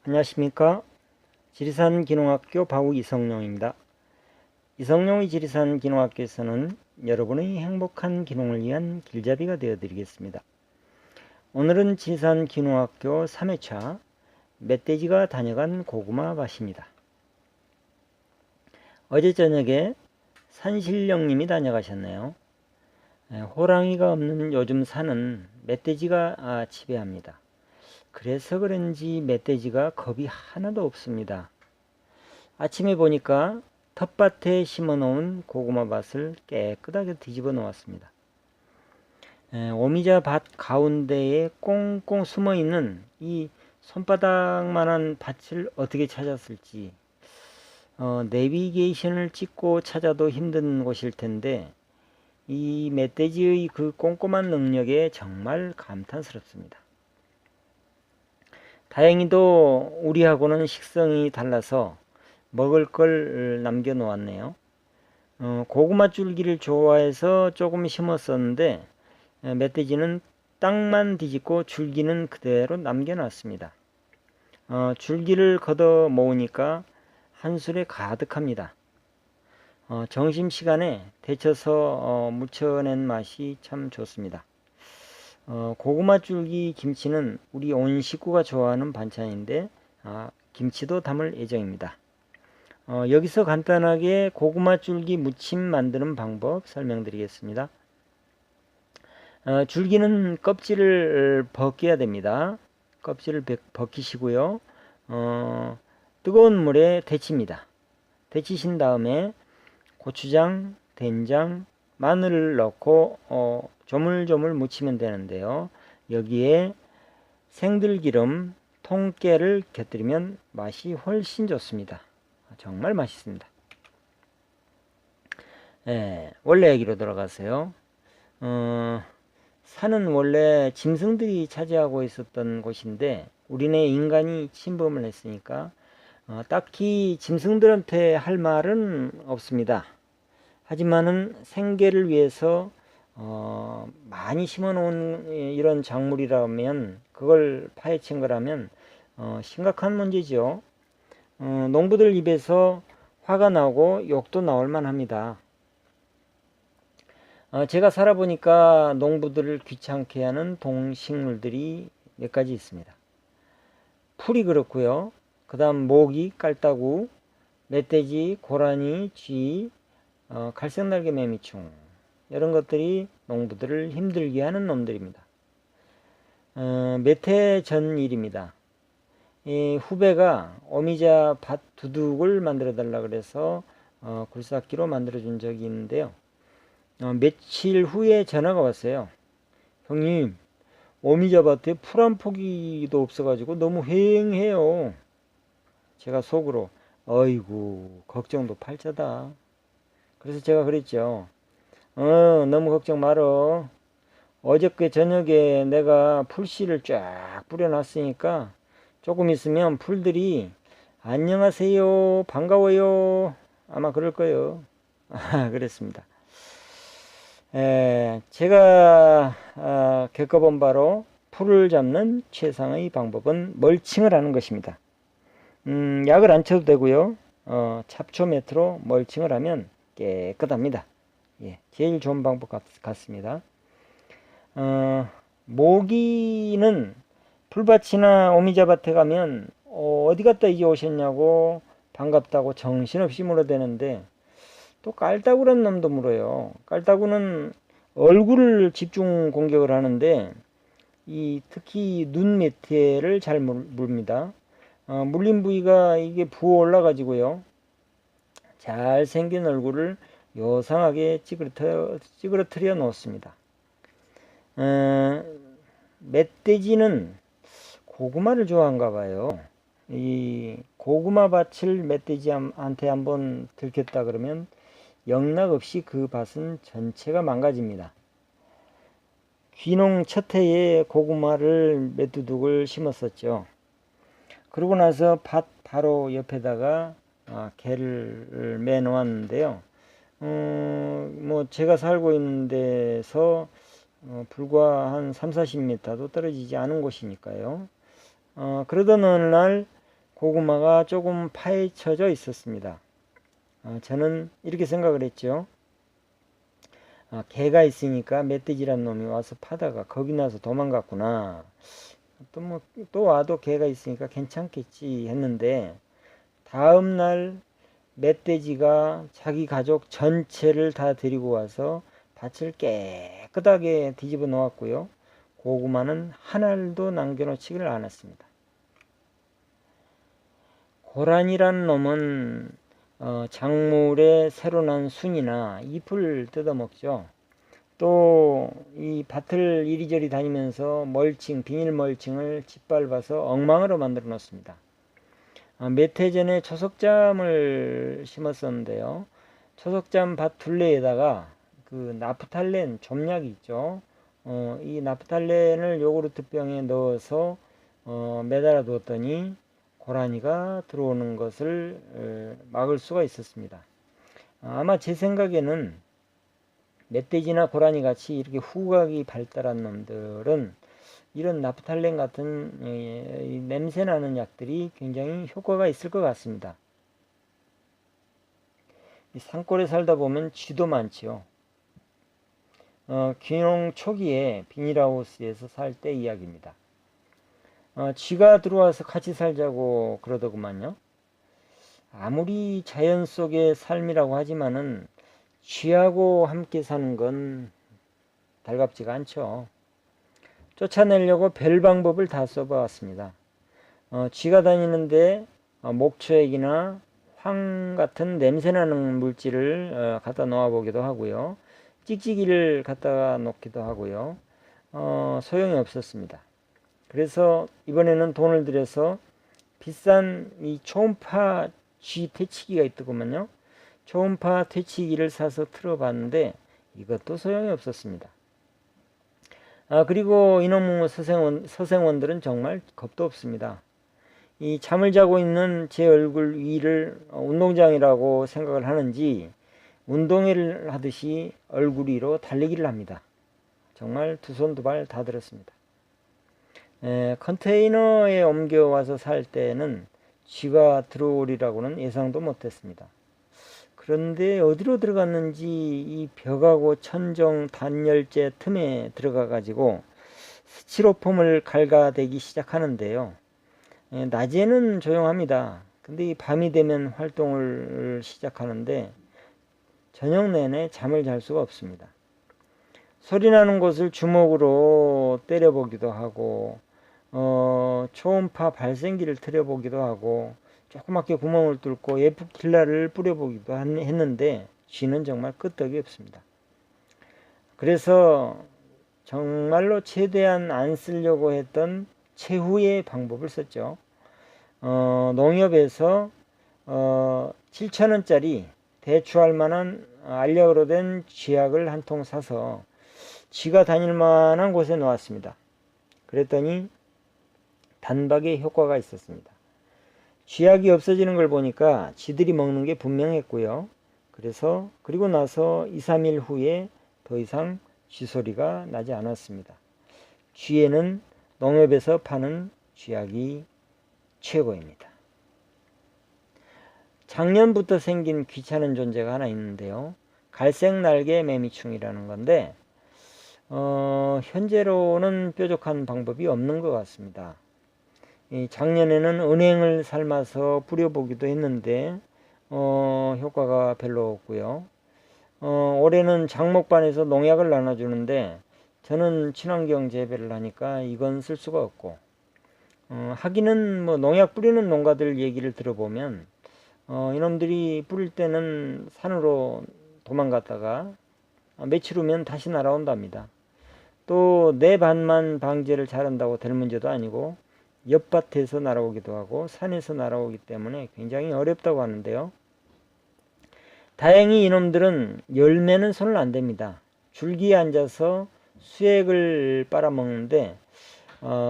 안녕하십니까. 지리산 기농학교 바우 이성룡입니다. 이성룡의 지리산 기농학교에서는 여러분의 행복한 기농을 위한 길잡이가 되어 드리겠습니다. 오늘은 지리산 기농학교 3회차 멧돼지가 다녀간 고구마 밭입니다. 어제 저녁에 산신령님이 다녀가셨네요. 호랑이가 없는 요즘 산은 멧돼지가 지배합니다. 그래서 그런지 멧돼지가 겁이 하나도 없습니다. 아침에 보니까 텃밭에 심어놓은 고구마밭을 깨끗하게 뒤집어 놓았습니다. 오미자 밭 가운데에 꽁꽁 숨어있는 이 손바닥만한 밭을 어떻게 찾았을지 내비게이션을 찍고 찾아도 힘든 곳일 텐데 이 멧돼지의 그 꼼꼼한 능력에 정말 감탄스럽습니다. 다행히도 우리하고는 식성이 달라서 먹을 걸 남겨 놓았네요. 고구마 줄기를 좋아해서 조금 심었었는데 멧돼지는 땅만 뒤집고 줄기는 그대로 남겨 놨습니다. 줄기를 걷어 모으니까 한술에 가득합니다. 점심시간에 데쳐서 무쳐낸 맛이 참 좋습니다. 고구마 줄기 김치는 우리 온 식구가 좋아하는 반찬인데 김치도 담을 예정입니다. 여기서 간단하게 고구마 줄기 무침 만드는 방법 설명드리겠습니다. 줄기는 껍질을 벗겨야 됩니다. 껍질을 벗기시고요. 뜨거운 물에 데칩니다. 데치신 다음에 고추장, 된장, 마늘을 넣고 조물조물 무치면 되는데요. 여기에 생들기름, 통깨를 곁들이면 맛이 훨씬 좋습니다. 정말 맛있습니다. 원래 얘기로 돌아가세요. 산은 원래 짐승들이 차지하고 있었던 곳인데 우리네 인간이 침범을 했으니까 딱히 짐승들한테 할 말은 없습니다. 하지만은 생계를 위해서 많이 심어놓은 이런 작물이라면 그걸 파헤친 거라면 심각한 문제죠. 농부들 입에서 화가 나고 욕도 나올 만합니다. 제가 살아보니까 농부들을 귀찮게 하는 동식물들이 몇 가지 있습니다. 풀이 그렇고요. 그 다음 모기, 깔따구, 멧돼지, 고라니, 쥐, 갈색날개 매미충 이런 것들이 농부들을 힘들게 하는 놈들입니다. 몇 해 전 일입니다. 이 후배가 오미자 밭 두둑을 만들어 달라 그래서 굴삭기로 만들어 준 적이 있는데요. 며칠 후에 전화가 왔어요. 형님, 오미자 밭에 풀 한 포기도 없어가지고 너무 휑해요. 제가 속으로 어이구 걱정도 팔자다. 그래서 제가 그랬죠. 너무 걱정 말어. 어저께 저녁에 내가 풀씨를 쫙 뿌려놨으니까 조금 있으면 풀들이 안녕하세요, 반가워요 아마 그럴 거예요. 그랬습니다. 제가 겪어본 바로 풀을 잡는 최상의 방법은 멀칭을 하는 것입니다. 약을 안 쳐도 되고요. 잡초매트로 멀칭을 하면 깨끗합니다. 제일 좋은 방법 같습니다. 모기는 풀밭이나 오미자밭에 가면 어디 갔다 이제 오셨냐고 반갑다고 정신없이 물어대는데 또 깔따구란 놈도 물어요. 깔따구는 얼굴을 집중 공격을 하는데 특히 눈 밑에를 잘 물립니다. 물린 부위가 이게 부어 올라 가지고요. 잘생긴 얼굴을 요상하게 찌그러뜨려 놓습니다. 멧돼지는 고구마를 좋아한가 봐요. 이 고구마 밭을 멧돼지한테 한번 들켰다 그러면 영락없이 그 밭은 전체가 망가집니다. 귀농 첫 해에 고구마를 몇 두둑을 심었었죠. 그러고 나서 밭 바로 옆에다가 개를 매 놓았는데요. 제가 살고 있는 데서 불과 한 3, 40m도 떨어지지 않은 곳이니까요. 그러던 어느 날 고구마가 조금 파헤쳐져 있었습니다. 저는 이렇게 생각을 했죠. 개가 있으니까 멧돼지란 놈이 와서 파다가 겁이 나서 도망갔구나. 또 와도 개가 있으니까 괜찮겠지 했는데, 다음날 멧돼지가 자기 가족 전체를 다 데리고 와서 밭을 깨끗하게 뒤집어 놓았고요. 고구마는 한 알도 남겨놓지를 않았습니다. 고란이란 놈은 작물의 새로 난 순이나 잎을 뜯어먹죠. 또 이 밭을 이리저리 다니면서 비닐 멀칭을 짓밟아서 엉망으로 만들어 놓습니다. 몇 해 전에 초석잠을 심었었는데요. 초석잠 밭 둘레에다가 그 나프탈렌 점약이 있죠. 이 나프탈렌을 요구르트 병에 넣어서 매달아 두었더니 고라니가 들어오는 것을 막을 수가 있었습니다. 아마 제 생각에는 멧돼지나 고라니 같이 이렇게 후각이 발달한 놈들은 이런 나프탈렌 같은 냄새나는 약들이 굉장히 효과가 있을 것 같습니다. 산골에 살다 보면 쥐도 많지요. 귀농 초기에 비닐하우스에서 살 때 이야기입니다. 쥐가 들어와서 같이 살자고 그러더구만요. 아무리 자연 속의 삶이라고 하지만은 쥐하고 함께 사는 건 달갑지가 않죠. 쫓아내려고 별 방법을 다 써보았습니다. 쥐가 다니는데 목초액이나 황 같은 냄새나는 물질을 갖다 놓아 보기도 하고요. 찍찍이를 갖다 놓기도 하고요. 소용이 없었습니다. 그래서 이번에는 돈을 들여서 비싼 이 초음파 쥐 퇴치기가 있더구만요. 초음파 퇴치기를 사서 틀어봤는데 이것도 소용이 없었습니다. 그리고 이놈의 서생원들은 정말 겁도 없습니다. 이 잠을 자고 있는 제 얼굴 위를 운동장이라고 생각을 하는지 운동회를 하듯이 얼굴 위로 달리기를 합니다. 정말 두 손 두 발 다 들었습니다. 컨테이너에 옮겨와서 살 때는 쥐가 들어오리라고는 예상도 못했습니다. 그런데 어디로 들어갔는지 이 벽하고 천정 단열재 틈에 들어가 가지고 스티로폼을 갉아대기 시작하는데요. 낮에는 조용합니다. 근데 이 밤이 되면 활동을 시작하는데 저녁 내내 잠을 잘 수가 없습니다. 소리 나는 곳을 주먹으로 때려보기도 하고 초음파 발생기를 틀어보기도 하고 조그맣게 구멍을 뚫고 에프킬라를 뿌려보기도 했는데 쥐는 정말 끄떡이 없습니다. 그래서 정말로 최대한 안 쓰려고 했던 최후의 방법을 썼죠. 농협에서 7,000원짜리 대추할 만한 알약으로 된 쥐약을 한 통 사서 쥐가 다닐 만한 곳에 놓았습니다. 그랬더니 단박에 효과가 있었습니다. 쥐약이 없어지는 걸 보니까 쥐들이 먹는 게 분명했고요. 그리고 나서 2, 3일 후에 더 이상 쥐소리가 나지 않았습니다. 쥐에는 농협에서 파는 쥐약이 최고입니다. 작년부터 생긴 귀찮은 존재가 하나 있는데요. 갈색날개 매미충이라는 건데 현재로는 뾰족한 방법이 없는 것 같습니다. 작년에는 은행을 삶아서 뿌려보기도 했는데 효과가 별로 없고요. 올해는 장목반에서 농약을 나눠주는데 저는 친환경 재배를 하니까 이건 쓸 수가 없고 하기는 뭐 농약 뿌리는 농가들 얘기를 들어보면 이놈들이 뿌릴 때는 산으로 도망갔다가 며칠 후면 다시 날아온답니다. 또 내 밭만 방제를 잘한다고 될 문제도 아니고 옆밭에서 날아오기도 하고 산에서 날아오기 때문에 굉장히 어렵다고 하는데요. 다행히 이놈들은 열매는 손을 안 댑니다. 줄기에 앉아서 수액을 빨아먹는데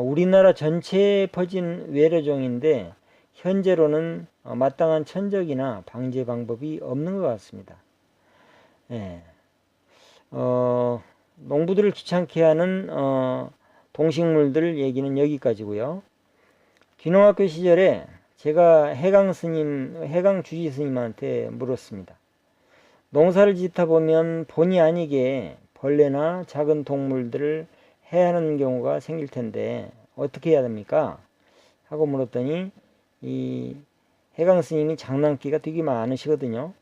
우리나라 전체에 퍼진 외래종인데 현재로는 마땅한 천적이나 방제 방법이 없는 것 같습니다. 농부들을 귀찮게 하는 동식물들 얘기는 여기까지고요. 귀농학교 시절에 제가 해강 주지 스님한테 물었습니다. 농사를 짓다 보면 본의 아니게 벌레나 작은 동물들을 해하는 경우가 생길 텐데 어떻게 해야 됩니까? 하고 물었더니 이 해강 스님이 장난기가 되게 많으시거든요.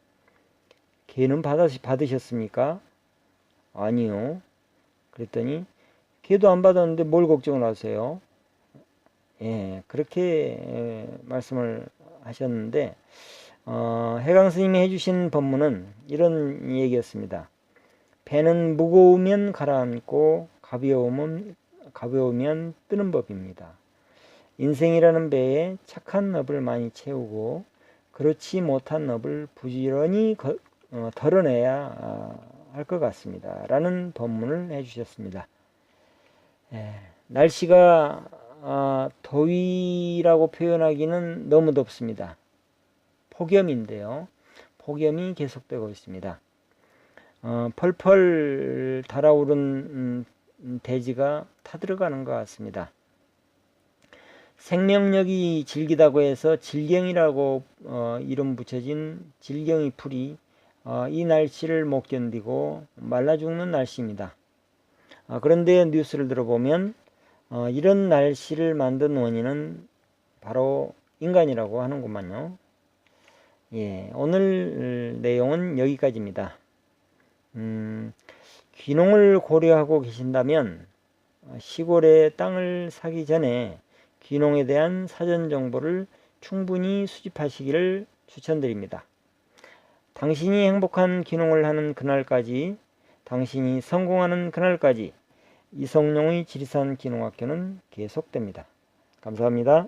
개는 받으셨습니까? 아니요. 그랬더니 개도 안 받았는데 뭘 걱정을 하세요? 예, 그렇게 말씀을 하셨는데 해강 스님이 해주신 법문은 이런 얘기였습니다. 배는 무거우면 가라앉고 가벼우면 뜨는 법입니다. 인생이라는 배에 착한 넙을 많이 채우고 그렇지 못한 넙을 부지런히 덜어내야 할 것 같습니다. 라는 법문을 해주셨습니다. 날씨가 더위라고 표현하기는 너무 덥습니다. 폭염인데요. 폭염이 계속되고 있습니다. 펄펄 달아오른 대지가 타들어가는 것 같습니다. 생명력이 질기다고 해서 질경이라고 이름 붙여진 질경이 풀이 이 날씨를 못 견디고 말라 죽는 날씨입니다. 그런데 뉴스를 들어보면 이런 날씨를 만든 원인은 바로 인간이라고 하는구만요. 예, 오늘 내용은 여기까지입니다. 귀농을 고려하고 계신다면 시골에 땅을 사기 전에 귀농에 대한 사전 정보를 충분히 수집하시기를 추천드립니다. 당신이 행복한 귀농을 하는 그날까지, 당신이 성공하는 그날까지 이성룡의 지리산 귀농학교는 계속됩니다. 감사합니다.